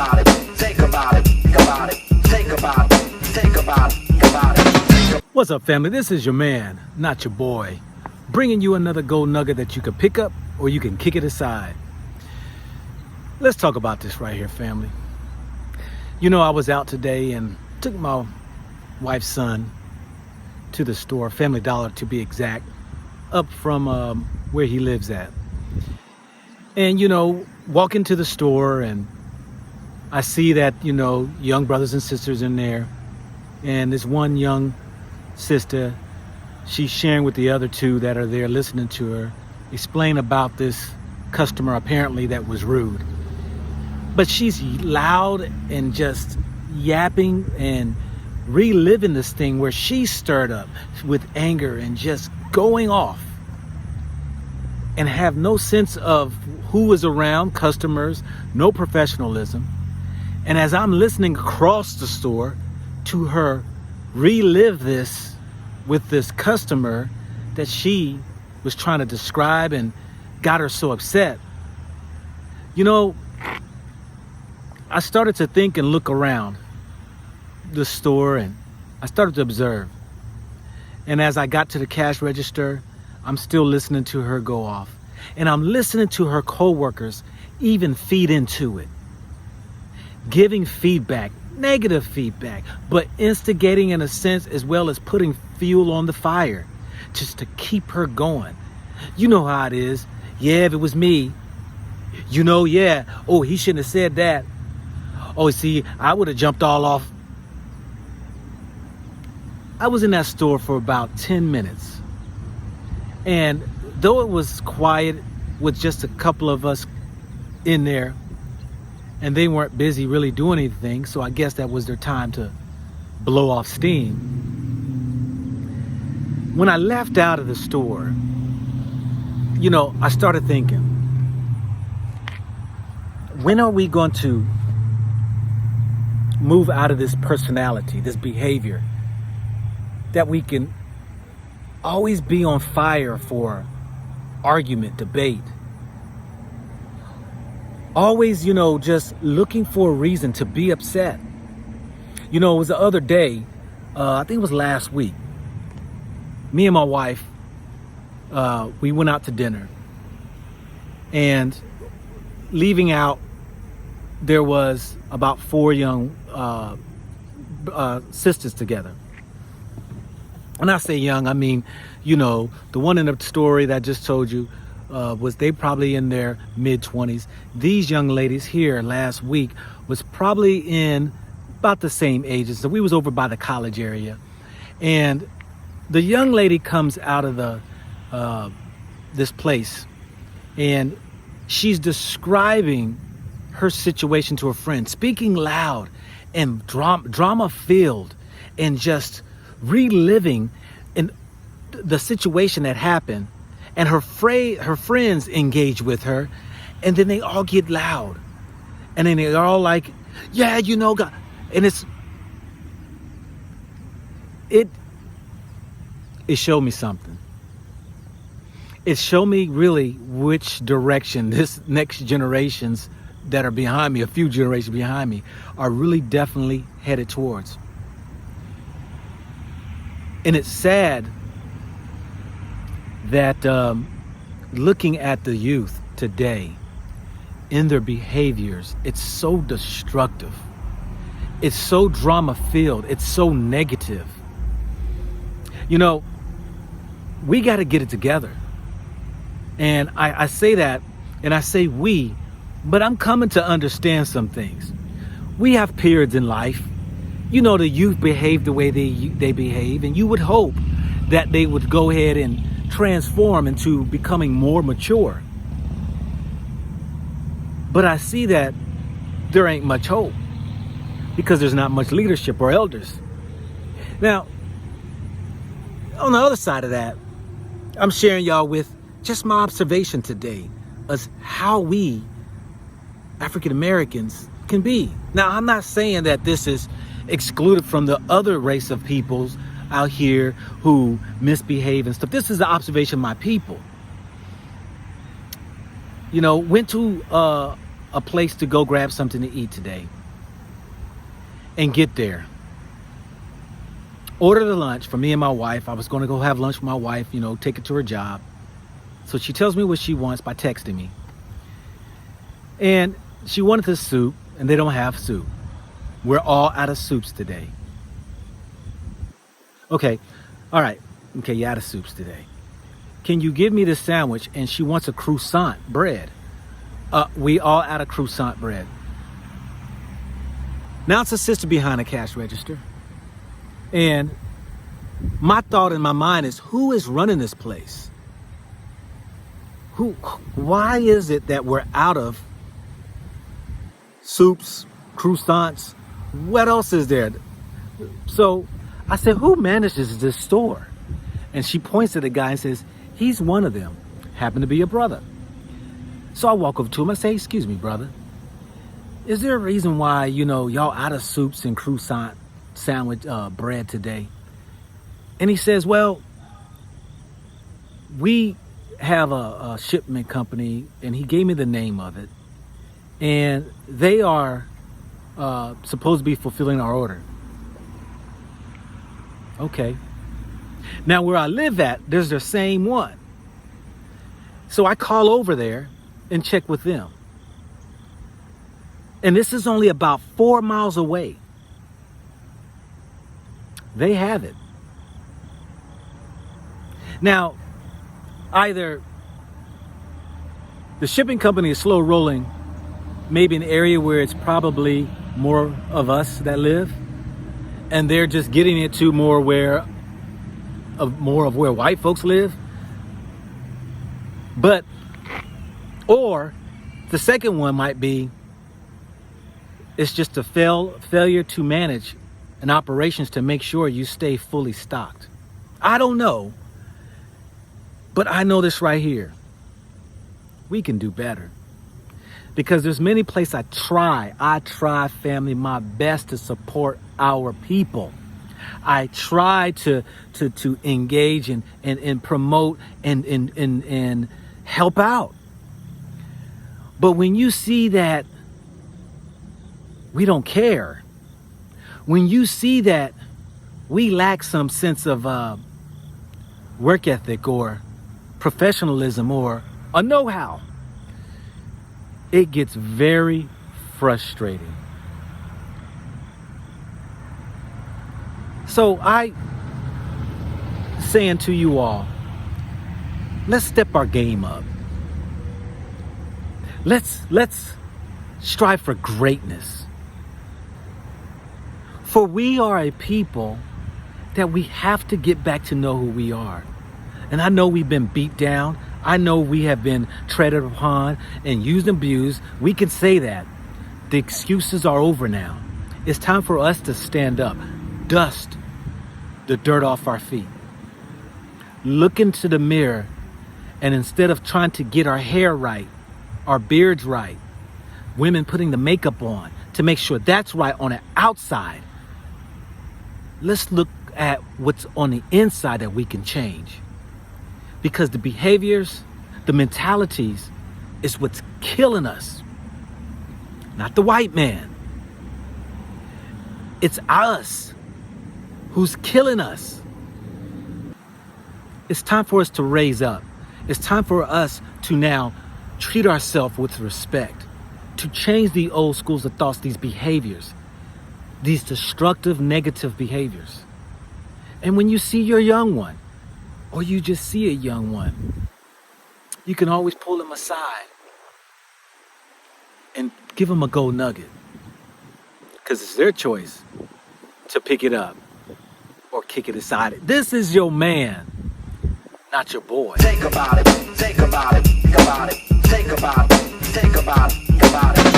about it, think about it, think about it, think about it, think about it, think about it. What's up, family? This is your man, not your boy, bringing you another gold nugget that you can pick up or you can kick it aside. Let's talk about this right here, family. You know, I was out today and took my wife's son to the store, Family Dollar to be exact, up from where he lives at. And, you know, walk into the store and I see that, you know, young brothers and sisters in there. And this one young sister, she's sharing with the other two that are there listening to her, explain about this customer apparently that was rude. But she's loud and just yapping and reliving this thing where she's stirred up with anger and just going off and have no sense of who is around, customers, no professionalism. And as I'm listening across the store to her relive this with this customer that she was trying to describe and got her so upset, you know, I started to think and look around the store and I started to observe. And as I got to the cash register, I'm still listening to her go off. And I'm listening to her coworkers even feed into it. Giving feedback, negative feedback, but instigating in a sense as well as putting fuel on the fire just to keep her going. You know how it is. Yeah, if it was me, you know, yeah. Oh, he shouldn't have said that. Oh, see, I would have jumped all off. I was in that store for about 10 minutes. And though it was quiet with just a couple of us in there, and they weren't busy really doing anything, so I guess that was their time to blow off steam. When I left out of the store, you know, I started thinking, when are we going to move out of this personality, this behavior, that we can always be on fire for argument, debate, always, you know, just looking for a reason to be upset. You know, it was the other day, I think it was last week, me and my wife, we went out to dinner, and leaving out, there was about 4 young sisters together. When I say young, I mean, you know, the one in the story that I just told you was they probably in their mid-20s. These young ladies here last week was probably in about the same ages. So we was over by the college area. And the young lady comes out of the this place and she's describing her situation to her friend, speaking loud and drama filled and just reliving in the situation that happened. And her friends engage with her, and then they all get loud, and then they're all like, yeah, you know, God. And it showed me something. It showed me really which direction this next generations that are behind me, a few generations behind me, are really definitely headed towards. And it's sad that looking at the youth today in their behaviors, it's so destructive. It's so drama filled. It's so negative. You know, we got to get it together. And I say that, and I say we, but I'm coming to understand some things. We have periods in life. You know, the youth behave the way they behave, and you would hope that they would go ahead and transform into becoming more mature. But I see that there ain't much hope because there's not much leadership or elders. Now, on the other side of that, I'm sharing y'all with just my observation today as how we African Americans can be. Now, I'm not saying that this is excluded from the other race of peoples out here who misbehave and stuff. This is the observation of my people. You know, went to a place to go grab something to eat today and get there. Order the lunch for me and my wife. I was going to go have lunch with my wife, take her to her job. So she tells me what she wants by texting me. And she wanted the soup, and they don't have soup. We're all out of soups today. Okay, all right. Okay, you're out of soups today. Can you give me the sandwich? And she wants a croissant bread. We all out of croissant bread. Now it's a sister behind the cash register. And my thought in my mind is, who is running this place? Why is it that we're out of soups, croissants? What else is there? So I said, who manages this store? And she points at the guy and says, he's one of them. Happened to be a brother. So I walk over to him. I say, excuse me, brother. Is there a reason why, y'all out of soups and croissant sandwich bread today? And he says, well, we have a shipment company, and he gave me the name of it, and they are supposed to be fulfilling our order. Okay. Now where I live at, there's the same one. So I call over there and check with them. And this is only about 4 miles away. They have it. Now, either the shipping company is slow rolling, maybe an area where it's probably more of us that live, and they're just getting it to more of where white folks live. Or the second one might be, it's just a failure to manage and operations to make sure you stay fully stocked. I don't know, but I know this right here. We can do better. Because there's many places I try, family, my best to support our people. I try to engage and promote and help out. But when you see that we don't care, when you see that we lack some sense of work ethic or professionalism or a know-how, it gets very frustrating. So I saying to you all, let's step our game up. Let's strive for greatness. For we are a people that we have to get back to know who we are. And I know we've been beat down. I know we have been treaded upon and used and abused. We can say that. The excuses are over now. It's time for us to stand up, dust the dirt off our feet, look into the mirror, and instead of trying to get our hair right, our beards right, women putting the makeup on to make sure that's right on the outside, let's look at what's on the inside that we can change. Because the behaviors, the mentalities is what's killing us. Not the white man. It's us who's killing us. It's time for us to raise up. It's time for us to now treat ourselves with respect, to change the old schools of thoughts, these behaviors, these destructive, negative behaviors. And when you see your young one, or you just see a young one, you can always pull them aside and give them a gold nugget. Because it's their choice to pick it up or kick it aside. This is your man, not your boy. Think about it, think about it, think about it, think about it, think about it, think about it.